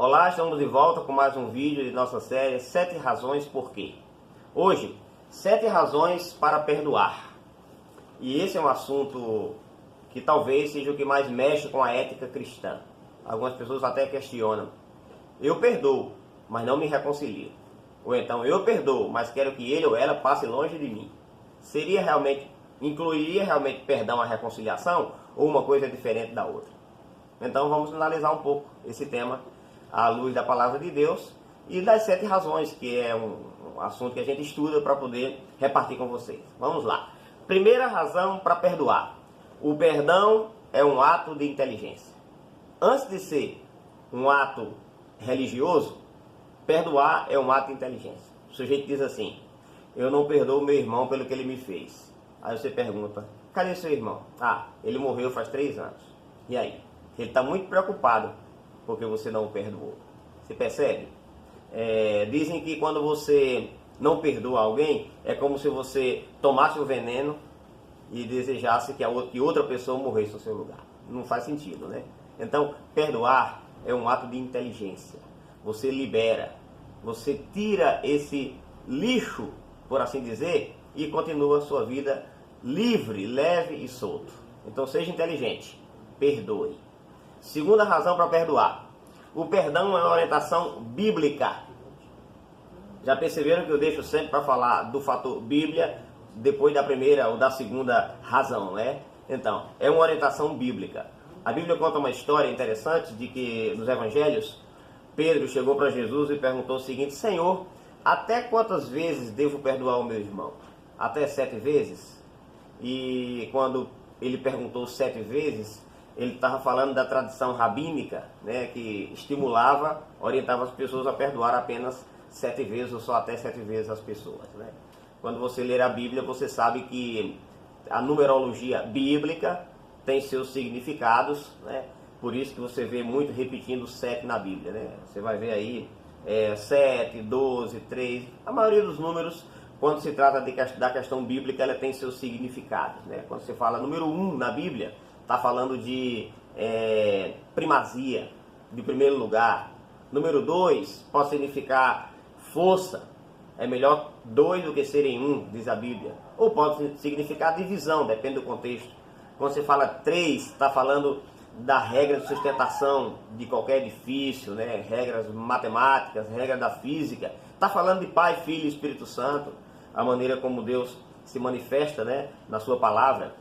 Olá, estamos de volta com mais um vídeo de nossa série 7 razões por quê. Hoje, 7 razões para perdoar. E esse é um assunto que talvez seja o que mais mexe com a ética cristã. Algumas pessoas até questionam. Eu perdoo, mas não me reconcilio. Ou então, eu perdoo, mas quero que ele ou ela passe longe de mim. Incluiria realmente perdão à reconciliação ou uma coisa diferente da outra? Então vamos analisar um pouco esse tema à luz da palavra de Deus e das 7 razões, que é um assunto que a gente estuda para poder repartir com vocês. Vamos lá. Primeira razão para perdoar. O perdão é um ato de inteligência. Antes de ser um ato religioso, perdoar é um ato de inteligência. O sujeito diz assim: eu não perdoo meu irmão pelo que ele me fez. Aí você pergunta: cadê seu irmão? Ah, ele morreu faz 3 anos. E aí? Ele está muito preocupado porque você não o perdoou. Você percebe? Dizem que quando você não perdoa alguém, é como se você tomasse o veneno e desejasse que outra pessoa morresse no seu lugar. Não faz sentido, né? Então, perdoar é um ato de inteligência. Você libera, você tira esse lixo, por assim dizer, e continua a sua vida livre, leve e solto. Então, seja inteligente, perdoe. Segunda razão para perdoar. O perdão é uma orientação bíblica. Já perceberam que eu deixo sempre para falar do fator Bíblia depois da primeira ou da segunda razão, né? Então, é uma orientação bíblica. A Bíblia conta uma história interessante de que nos evangelhos, Pedro chegou para Jesus e perguntou o seguinte: Senhor, até quantas vezes devo perdoar o meu irmão? Até 7 vezes? E quando ele perguntou 7 vezes, ele estava falando da tradição rabínica, né, que estimulava, orientava as pessoas a perdoar apenas 7 vezes ou só até 7 vezes as pessoas, né? Quando você ler a Bíblia, você sabe que a numerologia bíblica tem seus significados, né? Por isso que você vê muito repetindo 7 na Bíblia, né? Você vai ver aí 7, 12, 3, a maioria dos números, quando se trata da questão bíblica, ela tem seus significados, né? Quando você fala número 1 na Bíblia, está falando de primazia, de primeiro lugar. Número 2 pode significar força. É melhor 2 do que serem 1, diz a Bíblia. Ou pode significar divisão, depende do contexto. Quando você fala 3, está falando da regra de sustentação de qualquer edifício, né? Regras matemáticas, regras da física. Está falando de Pai, Filho e Espírito Santo, a maneira como Deus se manifesta, né, na sua palavra.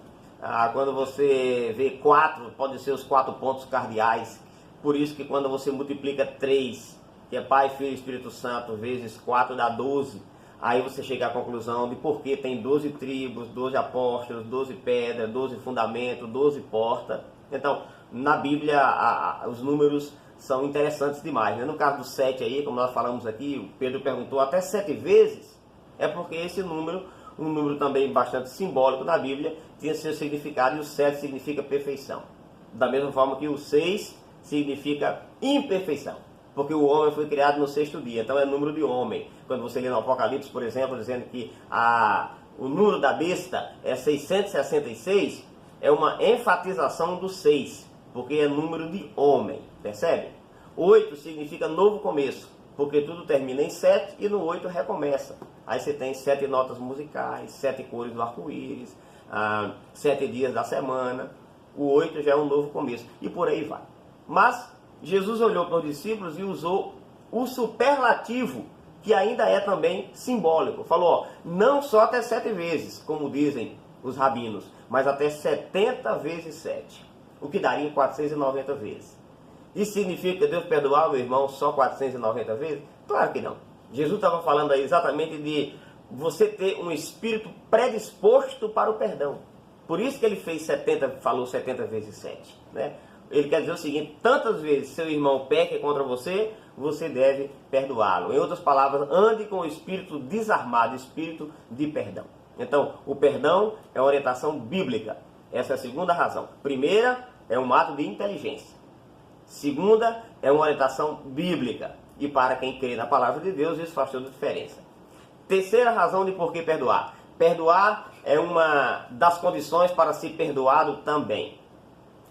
Quando você vê 4, pode ser os 4 pontos cardeais. Por isso que quando você multiplica 3, que é Pai, Filho e Espírito Santo, vezes 4 dá 12. Aí você chega à conclusão de por que tem 12 tribos, 12 apóstolos, 12 pedras, 12 fundamentos, 12 portas. Então, na Bíblia, os números são interessantes demais, né? No caso do 7 aí, como nós falamos aqui, o Pedro perguntou até 7 vezes, é porque esse número, um número também bastante simbólico da Bíblia, tinha seu significado, e o 7 significa perfeição. Da mesma forma que o 6 significa imperfeição, porque o homem foi criado no 6º dia, então é número de homem. Quando você lê no Apocalipse, por exemplo, dizendo que o número da besta é 666, é uma enfatização do 6, porque é número de homem, percebe? 8 significa novo começo, porque tudo termina em 7 e no 8 recomeça. Aí você tem 7 notas musicais, 7 cores do arco-íris, 7 dias da semana. O 8 já é um novo começo, e por aí vai. Mas Jesus olhou para os discípulos e usou o superlativo, que ainda é também simbólico. Falou, não só até 7 vezes, como dizem os rabinos, mas até 70 vezes 7, o que daria 490 vezes. Isso significa que Deus perdoar o meu irmão só 490 vezes? Claro que não. Jesus estava falando aí exatamente de você ter um espírito predisposto para o perdão. Por isso que ele falou 70 vezes 7, né? Ele quer dizer o seguinte: tantas vezes seu irmão peca contra você, você deve perdoá-lo. Em outras palavras, ande com o espírito desarmado, espírito de perdão. Então, o perdão é uma orientação bíblica. Essa é a segunda razão. Primeira, é um ato de inteligência. Segunda, é uma orientação bíblica. E para quem crê na palavra de Deus, isso faz toda a diferença. Terceira razão de por que perdoar. Perdoar é uma das condições para ser perdoado também.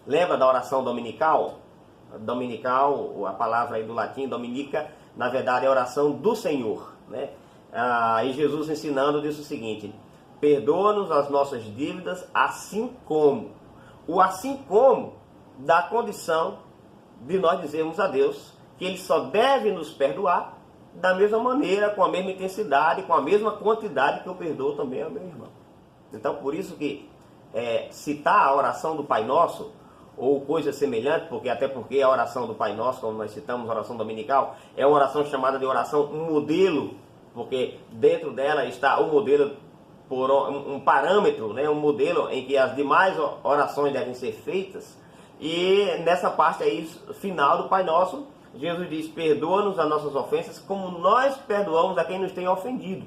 Lembra da oração dominical? dominical, a palavra aí do latim, dominica, na verdade é oração do Senhor, né? E Jesus ensinando disse o seguinte: perdoa-nos as nossas dívidas, assim como. O assim como dá condição de nós dizermos a Deus que Ele só deve nos perdoar da mesma maneira, com a mesma intensidade, com a mesma quantidade que eu perdoo também ao meu irmão. Então, por isso que citar a oração do Pai Nosso, ou coisa semelhante, até porque a oração do Pai Nosso, como nós citamos, a oração dominical, é uma oração chamada de oração modelo, porque dentro dela está o modelo por um parâmetro, né, um modelo em que as demais orações devem ser feitas. E nessa parte aí final do Pai Nosso, Jesus diz: perdoa-nos as nossas ofensas como nós perdoamos a quem nos tem ofendido.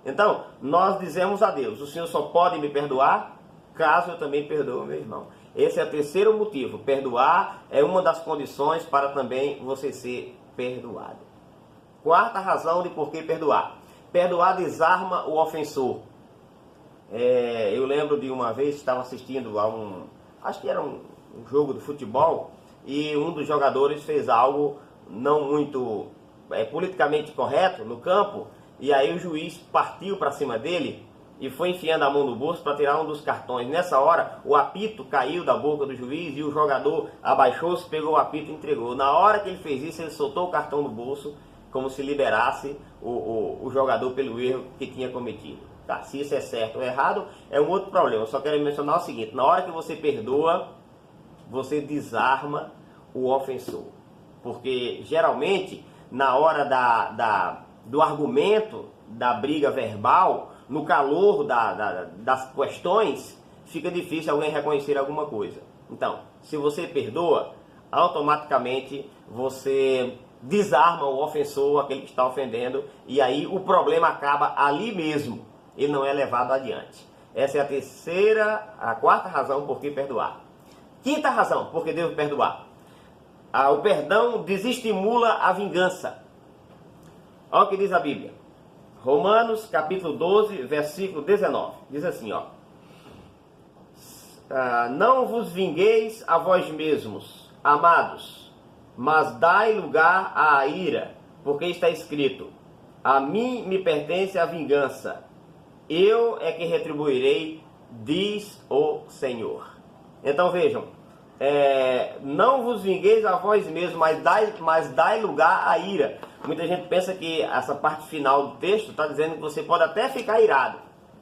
Então, nós dizemos a Deus: o Senhor só pode me perdoar caso eu também perdoo meu irmão. Esse é o terceiro motivo. Perdoar é uma das condições para também você ser perdoado. Quarta razão de por que perdoar. Perdoar desarma o ofensor. Eu lembro de uma vez que estava assistindo a acho que era um jogo de futebol, e um dos jogadores fez algo não muito politicamente correto no campo, e aí o juiz partiu para cima dele e foi enfiando a mão no bolso para tirar um dos cartões. Nessa hora, o apito caiu da boca do juiz e o jogador abaixou-se, pegou o apito e entregou. Na hora que ele fez isso, ele soltou o cartão do bolso, como se liberasse o jogador pelo erro que tinha cometido. Tá, se isso é certo ou errado, é um outro problema. Eu só quero mencionar o seguinte: na hora que você perdoa, você desarma o ofensor. Porque geralmente, na hora do argumento, da briga verbal, no calor das questões, fica difícil alguém reconhecer alguma coisa. Então, se você perdoa, automaticamente você desarma o ofensor, aquele que está ofendendo, e aí o problema acaba ali mesmo. Ele não é levado adiante. Essa é a quarta razão por que perdoar. Quinta razão por que devo perdoar. O perdão desestimula a vingança. Olha o que diz a Bíblia. Romanos capítulo 12, versículo 19. Diz assim, não vos vingueis a vós mesmos, amados, mas dai lugar à ira, porque está escrito: a mim me pertence a vingança, eu é que retribuirei, diz o Senhor. Então vejam, não vos vingueis a vós mesmos, mas dai lugar à ira. Muita gente pensa que essa parte final do texto está dizendo que você pode até ficar irado,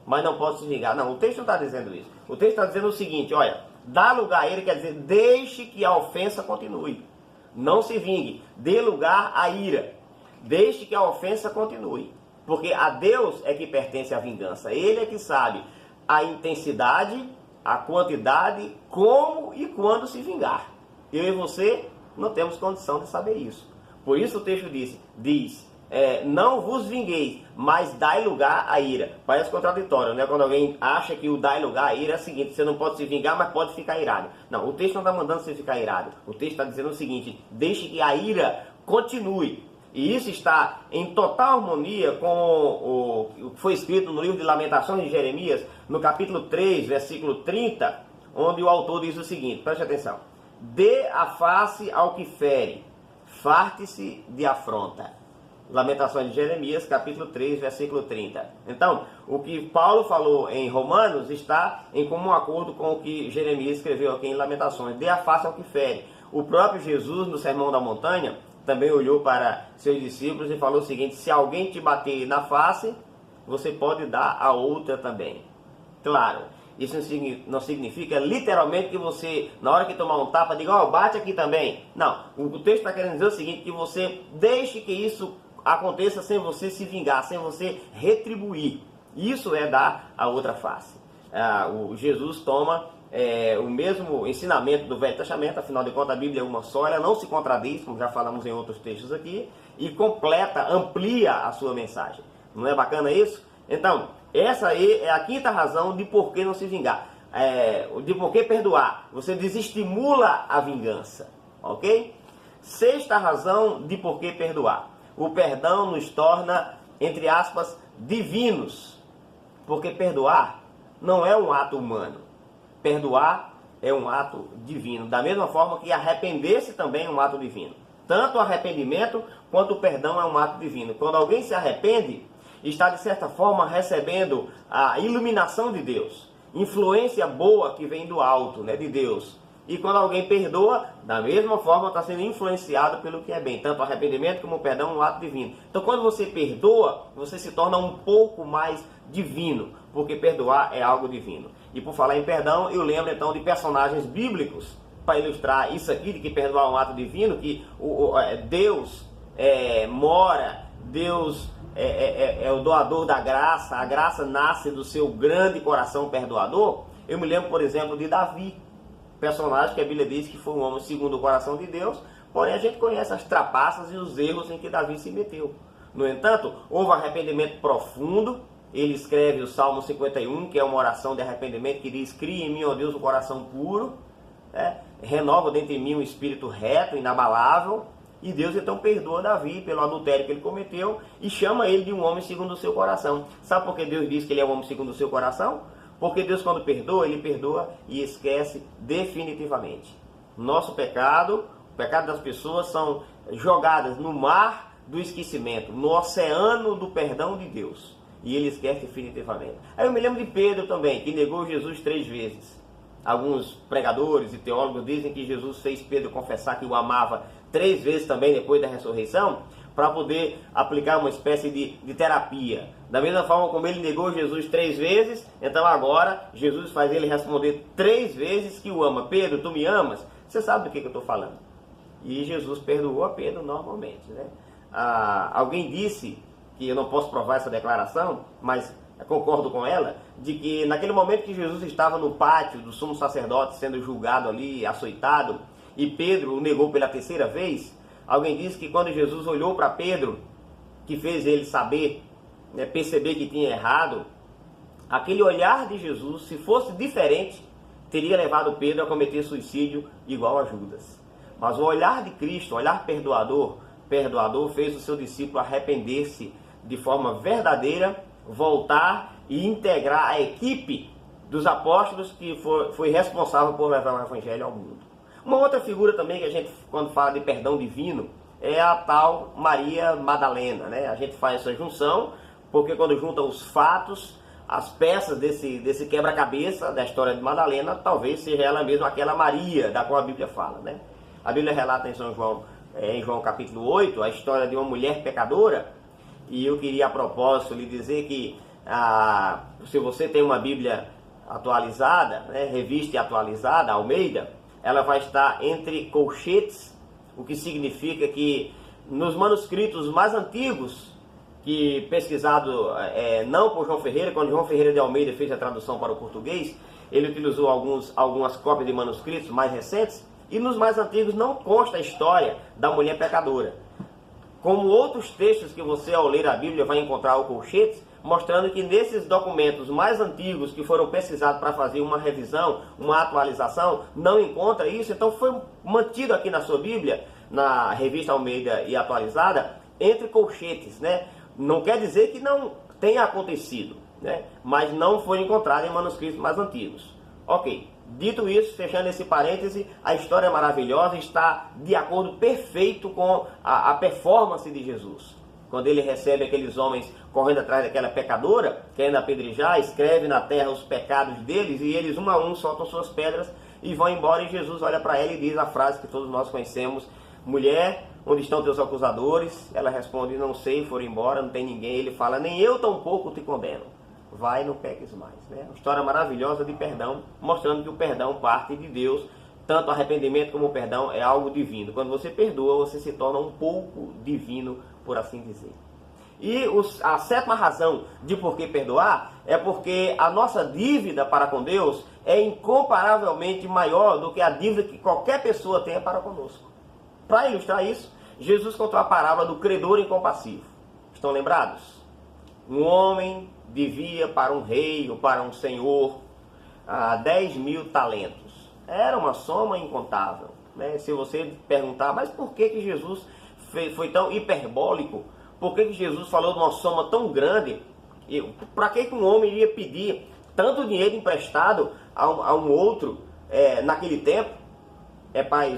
mas não pode se vingar. Não, o texto não está dizendo isso. O texto está dizendo o seguinte: olha, dá lugar a ira quer dizer deixe que a ofensa continue. Não se vingue, dê lugar à ira. Deixe que a ofensa continue. Porque a Deus é que pertence a vingança. Ele é que sabe a intensidade, a quantidade, como e quando se vingar. Eu e você não temos condição de saber isso. Por isso o texto diz, não vos vingueis, mas dai lugar à ira. Parece contraditório, né? Quando alguém acha que o dai lugar à ira é o seguinte: você não pode se vingar, mas pode ficar irado. Não, o texto não está mandando você ficar irado. O texto está dizendo o seguinte: deixe que a ira continue. E isso está em total harmonia com o que foi escrito no livro de Lamentações de Jeremias, no capítulo 3, versículo 30, onde o autor diz o seguinte: preste atenção: dê a face ao que fere, farte-se de afronta. Lamentações de Jeremias, capítulo 3, versículo 30. Então, o que Paulo falou em Romanos está em comum acordo com o que Jeremias escreveu aqui em Lamentações: dê a face ao que fere. O próprio Jesus, no Sermão da Montanha, também olhou para seus discípulos e falou o seguinte: se alguém te bater na face, você pode dar a outra também. Claro, isso não significa literalmente que você, na hora que tomar um tapa, diga: bate aqui também. Não, o texto está querendo dizer o seguinte: que você deixe que isso aconteça sem você se vingar, sem você retribuir. Isso é dar a outra face. O Jesus toma o mesmo ensinamento do Velho Testamento, afinal de contas a Bíblia é uma só, ela não se contradiz, como já falamos em outros textos aqui, e completa, amplia a sua mensagem. Não é bacana isso? Então, essa aí é a quinta razão de por que não se vingar, de por que perdoar. Você desestimula a vingança, ok? Sexta razão de por que perdoar: o perdão nos torna, entre aspas, divinos, porque perdoar não é um ato humano. Perdoar é um ato divino. Da mesma forma que arrepender-se também é um ato divino. Tanto o arrependimento quanto o perdão é um ato divino. Quando alguém se arrepende, está de certa forma recebendo a iluminação de Deus, influência boa que vem do alto, né, de Deus. E quando alguém perdoa, da mesma forma está sendo influenciado pelo que é bem. Tanto o arrependimento como o perdão é um ato divino. Então quando você perdoa, você se torna um pouco mais divino, porque perdoar é algo divino. E por falar em perdão, eu lembro então de personagens bíblicos para ilustrar isso aqui, de que perdoar é um ato divino, que Deus mora, Deus é o doador da graça, a graça nasce do seu grande coração perdoador. Eu me lembro, por exemplo, de Davi, personagem que a Bíblia diz que foi um homem segundo o coração de Deus, porém a gente conhece as trapaças e os erros em que Davi se meteu. No entanto, houve arrependimento profundo. Ele escreve o Salmo 51, que é uma oração de arrependimento, que diz: cria em mim, ó Deus, um coração puro, renova dentro de mim um espírito reto, inabalável. E Deus então perdoa Davi pelo adultério que ele cometeu e chama ele de um homem segundo o seu coração. Sabe por que Deus diz que ele é um homem segundo o seu coração? Porque Deus, quando perdoa, ele perdoa e esquece definitivamente. Nosso pecado, o pecado das pessoas, são jogadas no mar do esquecimento, no oceano do perdão de Deus. E ele esquece definitivamente. Aí eu me lembro de Pedro também, que negou Jesus 3 vezes. Alguns pregadores e teólogos dizem que Jesus fez Pedro confessar que o amava 3 vezes também depois da ressurreição, para poder aplicar uma espécie de terapia. Da mesma forma como ele negou Jesus 3 vezes, então agora Jesus faz ele responder 3 vezes que o ama. Pedro, tu me amas? Você sabe do que eu estou falando. E Jesus perdoou a Pedro normalmente, né? Alguém disse, que eu não posso provar essa declaração, mas concordo com ela, de que naquele momento que Jesus estava no pátio do sumo sacerdote sendo julgado ali, açoitado, e Pedro o negou pela 3ª vez, alguém disse que quando Jesus olhou para Pedro, que fez ele saber, perceber que tinha errado, aquele olhar de Jesus, se fosse diferente, teria levado Pedro a cometer suicídio igual a Judas. Mas o olhar de Cristo, o olhar perdoador, fez o seu discípulo arrepender-se de forma verdadeira, voltar e integrar a equipe dos apóstolos que foi responsável por levar o Evangelho ao mundo. Uma outra figura também que a gente, quando fala de perdão divino, é a tal Maria Madalena, né? A gente faz essa junção, porque quando junta os fatos, as peças desse quebra-cabeça da história de Madalena, talvez seja ela mesma aquela Maria da qual a Bíblia fala, né? A Bíblia relata em São João, em João capítulo 8, a história de uma mulher pecadora, e eu queria a propósito lhe dizer que se você tem uma Bíblia atualizada, né, revista e atualizada, Almeida, ela vai estar entre colchetes, o que significa que nos manuscritos mais antigos, que pesquisado não por João Ferreira, quando João Ferreira de Almeida fez a tradução para o português, ele utilizou algumas cópias de manuscritos mais recentes, e nos mais antigos não consta a história da mulher pecadora. Como outros textos que você, ao ler a Bíblia, vai encontrar o colchete, mostrando que nesses documentos mais antigos que foram pesquisados para fazer uma revisão, uma atualização, não encontra isso. Então foi mantido aqui na sua Bíblia, na revista Almeida e atualizada, entre colchetes, né? Não quer dizer que não tenha acontecido, né? Mas não foi encontrado em manuscritos mais antigos. Ok. Dito isso, fechando esse parêntese, a história maravilhosa está de acordo perfeito com a performance de Jesus. Quando ele recebe aqueles homens correndo atrás daquela pecadora, querendo apedrejar, escreve na terra os pecados deles, e eles um a um soltam suas pedras e vão embora, e Jesus olha para ela e diz a frase que todos nós conhecemos: mulher, onde estão teus acusadores? Ela responde: não sei, foram embora, não tem ninguém. Ele fala: nem eu tampouco te condeno. Vai, não peques mais. Né? Uma história maravilhosa de perdão, mostrando que o perdão parte de Deus. Tanto o arrependimento como o perdão é algo divino. Quando você perdoa, você se torna um pouco divino, por assim dizer. E a 7ª razão de por que perdoar é porque a nossa dívida para com Deus é incomparavelmente maior do que a dívida que qualquer pessoa tenha para conosco. Para ilustrar isso, Jesus contou a parábola do credor incompassivo. Estão lembrados? Um homem devia para um rei ou para um senhor 10.000 talentos. Era uma soma incontável. Né? Se você perguntar, mas por que Jesus foi tão hiperbólico? Por que Jesus falou de uma soma tão grande? Para que um homem iria pedir tanto dinheiro emprestado a um outro naquele tempo,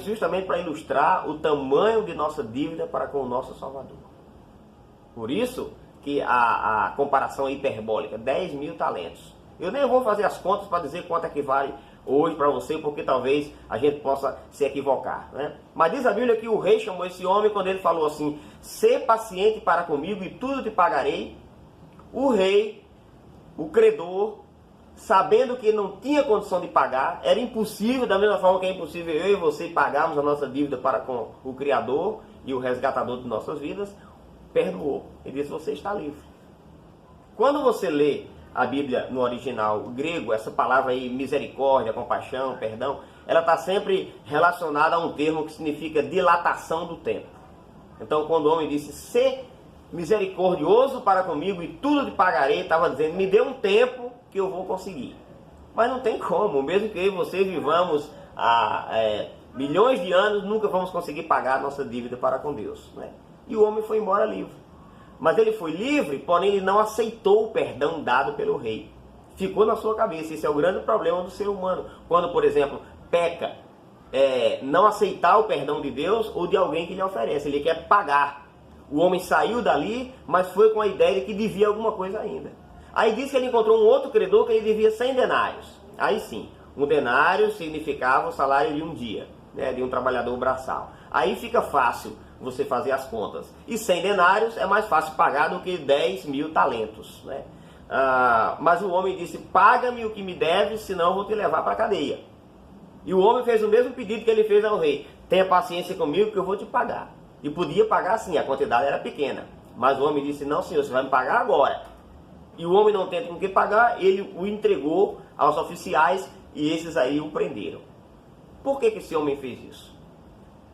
justamente para ilustrar o tamanho de nossa dívida para com o nosso Salvador. Por isso que a comparação é hiperbólica, 10 mil talentos. Eu nem vou fazer as contas para dizer quanto é que vale hoje para você, porque talvez a gente possa se equivocar, né? Mas diz a Bíblia que o rei chamou esse homem quando ele falou assim: "Sê paciente para comigo e tudo te pagarei." O rei, o credor, sabendo que ele não tinha condição de pagar, era impossível, da mesma forma que é impossível eu e você pagarmos a nossa dívida para com o Criador e o resgatador de nossas vidas, perdoou. Ele disse: "Você está livre." Quando você lê a Bíblia no original grego, essa palavra aí, misericórdia, compaixão, perdão, ela está sempre relacionada a um termo que significa dilatação do tempo. Então, quando o homem disse: "Sê misericordioso para comigo e tudo te pagarei", estava dizendo: me dê um tempo que eu vou conseguir. Mas não tem como, mesmo que eu e você vivamos há milhões de anos, nunca vamos conseguir pagar a nossa dívida para com Deus, né? E o homem foi embora livre. Mas ele foi livre, porém ele não aceitou o perdão dado pelo rei. Ficou na sua cabeça. Esse é o grande problema do ser humano. Quando, por exemplo, peca, não aceitar o perdão de Deus ou de alguém que lhe oferece. Ele quer pagar. O homem saiu dali, mas foi com a ideia de que devia alguma coisa ainda. Aí diz que ele encontrou um outro credor que ele devia 100 denários. Aí sim, um denário significava o salário de um dia, né, de um trabalhador braçal. Aí fica fácil você fazer as contas. E 100 denários é mais fácil pagar do que 10 mil talentos, né? Mas o homem disse: "Paga-me o que me deves, senão eu vou te levar para a cadeia." E o homem fez o mesmo pedido que ele fez ao rei: "Tenha paciência comigo que eu vou te pagar." E podia pagar sim, a quantidade era pequena. Mas o homem disse: "Não, senhor, você vai me pagar agora." E o homem, não tendo com que pagar, ele o entregou aos oficiais e esses aí o prenderam. Por que esse homem fez isso?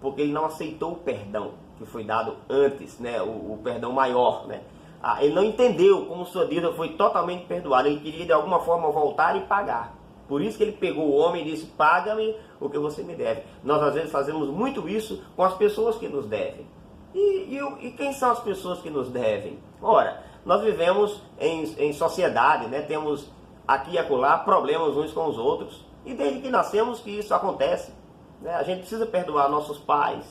Porque ele não aceitou o perdão que foi dado antes, né? O perdão maior, né? Ele não entendeu como sua dívida foi totalmente perdoada. Ele queria de alguma forma voltar e pagar. Por isso que ele pegou o homem e disse: "Paga-me o que você me deve." Nós às vezes fazemos muito isso com as pessoas que nos devem. E quem são as pessoas que nos devem? Ora, nós vivemos em sociedade, né? Temos aqui e acolá problemas uns com os outros. E desde que nascemos que isso acontece. A gente precisa perdoar nossos pais,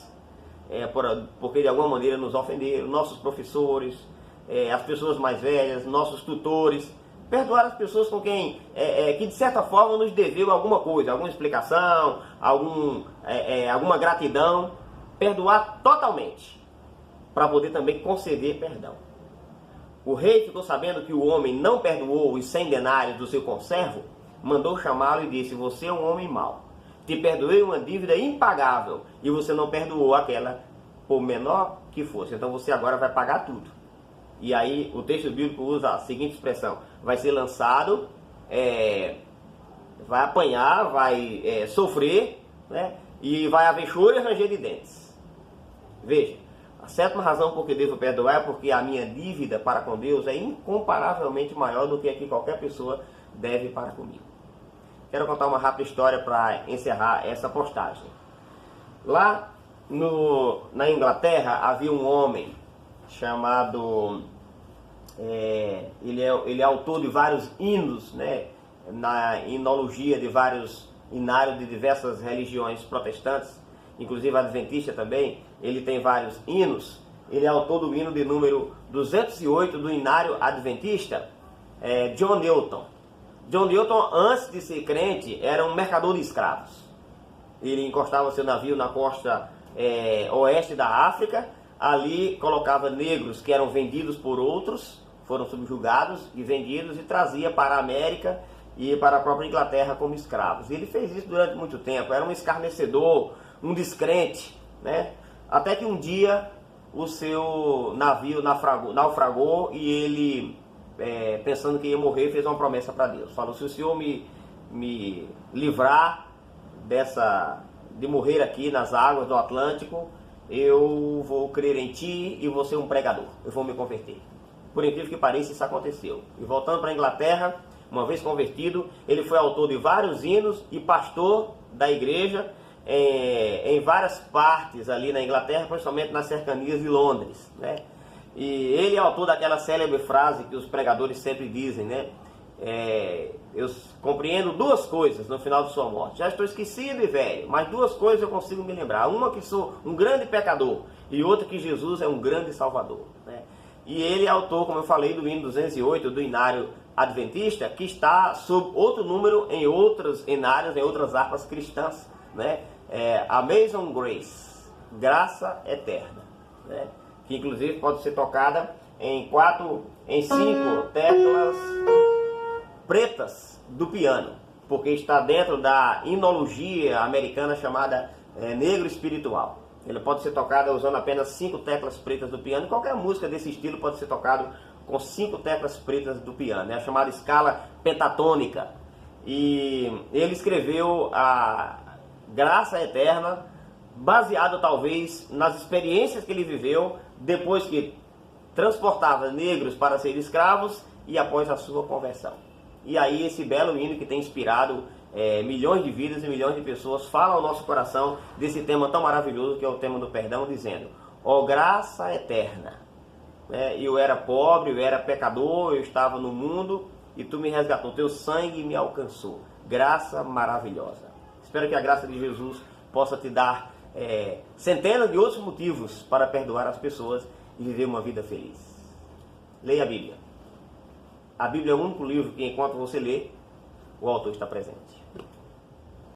porque de alguma maneira nos ofenderam, nossos professores, as pessoas mais velhas, nossos tutores. Perdoar as pessoas com quem, que de certa forma nos deveu alguma coisa, alguma explicação, alguma gratidão. Perdoar totalmente, para poder também conceder perdão. O rei ficou sabendo que o homem não perdoou os 100 denários do seu conservo, mandou chamá-lo e disse: "Você é um homem mau. Te perdoei uma dívida impagável e você não perdoou aquela, por menor que fosse. Então você agora vai pagar tudo." E aí o texto bíblico usa a seguinte expressão: vai ser lançado, vai apanhar, vai sofrer, né? E vai haver choro e ranger de dentes. Veja, a sétima razão por que devo perdoar é porque a minha dívida para com Deus é incomparavelmente maior do que a que qualquer pessoa deve para comigo. Quero contar uma rápida história para encerrar essa postagem. Lá na Inglaterra havia um homem chamado... ele é autor de vários hinos, né, na hinologia de vários inários de diversas religiões protestantes, inclusive a adventista também. Ele tem vários hinos. Ele é autor do hino de número 208 do inário adventista, John Newton. John Newton, antes de ser crente, era um mercador de escravos. Ele encostava seu navio na costa oeste da África. Ali colocava negros que eram vendidos por outros, foram subjugados e vendidos, e trazia para a América e para a própria Inglaterra como escravos. E ele fez isso durante muito tempo. Era um escarnecedor, um descrente, né? Até que um dia o seu navio naufragou e ele, pensando que ia morrer, fez uma promessa para Deus. Falou: "Se o Senhor me livrar de morrer aqui nas águas do Atlântico, eu vou crer em ti e vou ser um pregador, eu vou me converter." Por incrível que pareça, isso aconteceu. E voltando para a Inglaterra, uma vez convertido, ele foi autor de vários hinos e pastor da igreja em várias partes ali na Inglaterra, principalmente nas cercanias de Londres, né? E ele é autor daquela célebre frase que os pregadores sempre dizem, né? eu compreendo duas coisas no final de sua morte. Já estou esquecido e velho, mas duas coisas eu consigo me lembrar. Uma, que sou um grande pecador, e outra, que Jesus é um grande salvador, né? E ele é autor, como eu falei, do hino 208, do Inário Adventista, que está sob outro número em outros inários, em outras harpas cristãs, né? Amazing Grace, graça eterna, né? Que inclusive pode ser tocada em 5 teclas pretas do piano, porque está dentro da hinologia americana chamada negro espiritual. Ele pode ser tocado usando apenas 5 teclas pretas do piano. Qualquer música desse estilo pode ser tocado com 5 teclas pretas do piano. É a chamada escala pentatônica. E ele escreveu a graça eterna, baseado talvez nas experiências que ele viveu depois que transportava negros para ser escravos e após a sua conversão. E aí esse belo hino que tem inspirado milhões de vidas e milhões de pessoas fala ao nosso coração desse tema tão maravilhoso que é o tema do perdão, dizendo: ó graça eterna, eu era pobre, eu era pecador, eu estava no mundo e tu me resgatou, teu sangue me alcançou, graça maravilhosa. Espero que a graça de Jesus possa te dar centenas de outros motivos para perdoar as pessoas e viver uma vida feliz. Leia a Bíblia. A Bíblia é o único livro que, enquanto você lê, o autor está presente.